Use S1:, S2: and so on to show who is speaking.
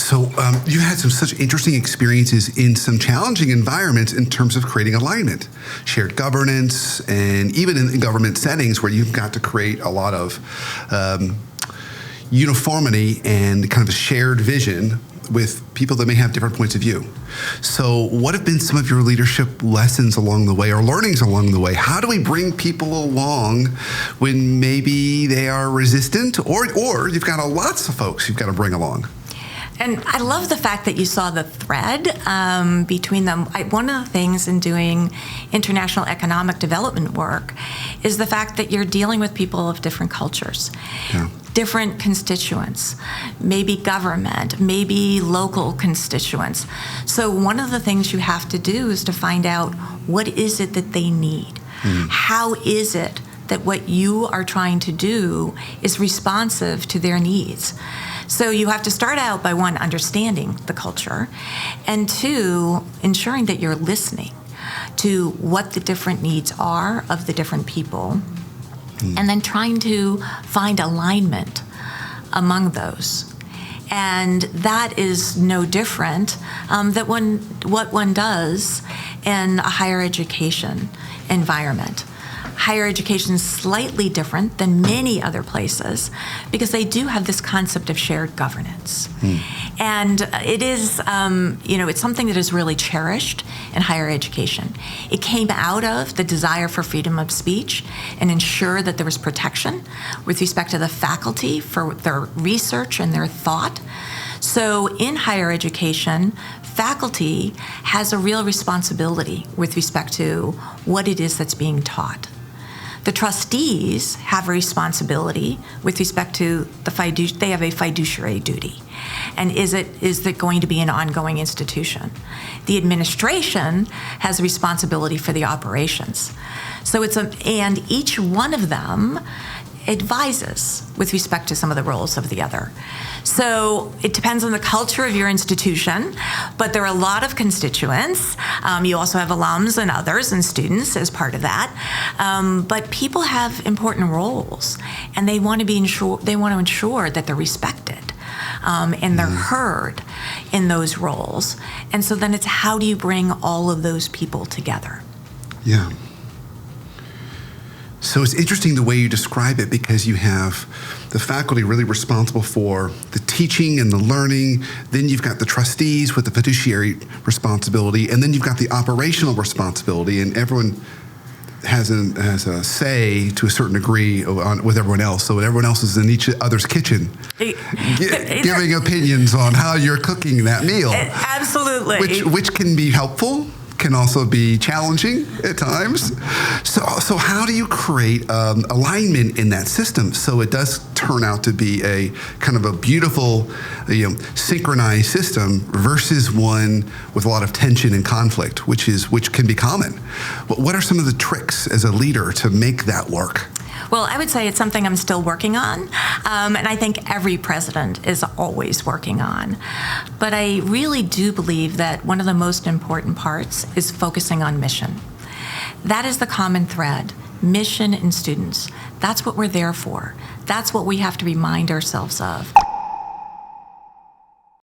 S1: So you had such interesting experiences in some challenging environments in terms of creating alignment, shared governance, and even in government settings where you've got to create a lot of uniformity and kind of a shared vision with people that may have different points of view. So what have been some of your leadership lessons along the way or learnings along the way? How do we bring people along when maybe they are resistant or you've got lots of folks you've got to bring along?
S2: And I love the fact that you saw the thread between them. One of the things in doing international economic development work is the fact that you're dealing with people of different cultures, different constituents, maybe government, maybe local constituents. So one of the things you have to do is to find out what is it that they need? How is it that what you are trying to do is responsive to their needs? So you have to start out by, one, understanding the culture, and two, ensuring that you're listening to what the different needs are of the different people, and then trying to find alignment among those. And that is no different than what one does in a higher education environment. Higher education is slightly different than many other places because they do have this concept of shared governance. And it is, it's something that is really cherished in higher education. It came out of the desire for freedom of speech and ensure that there was protection with respect to the faculty for their research and their thought. So in higher education, faculty has a real responsibility with respect to what it is that's being taught. The trustees have a responsibility with respect to they have a fiduciary duty. And is it going to be an ongoing institution? The administration has a responsibility for the operations. So and each one of them advises with respect to some of the roles of the other. So it depends on the culture of your institution, but there are a lot of constituents. You also have alums and others and students as part of that. But people have important roles, and they want to ensure that they're respected and they're heard in those roles. And so then it's how do you bring all of those people together?
S1: Yeah. So it's interesting the way you describe it because you have the faculty really responsible for the teaching and the learning. Then you've got the trustees with the fiduciary responsibility, and then you've got the operational responsibility, and everyone has a say to a certain degree with everyone else. So everyone else is in each other's kitchen giving opinions on how you're cooking that meal.
S2: Absolutely.
S1: Which can be helpful, can also be challenging at times. So how do you create alignment in that system so it does turn out to be a kind of a beautiful, synchronized system versus one with a lot of tension and conflict, which can be common? What are some of the tricks as a leader to make that work?
S2: Well, I would say it's something I'm still working on, and I think every president is always working on. But I really do believe that one of the most important parts is focusing on mission. That is the common thread, mission and students. That's what we're there for. That's what we have to remind ourselves of.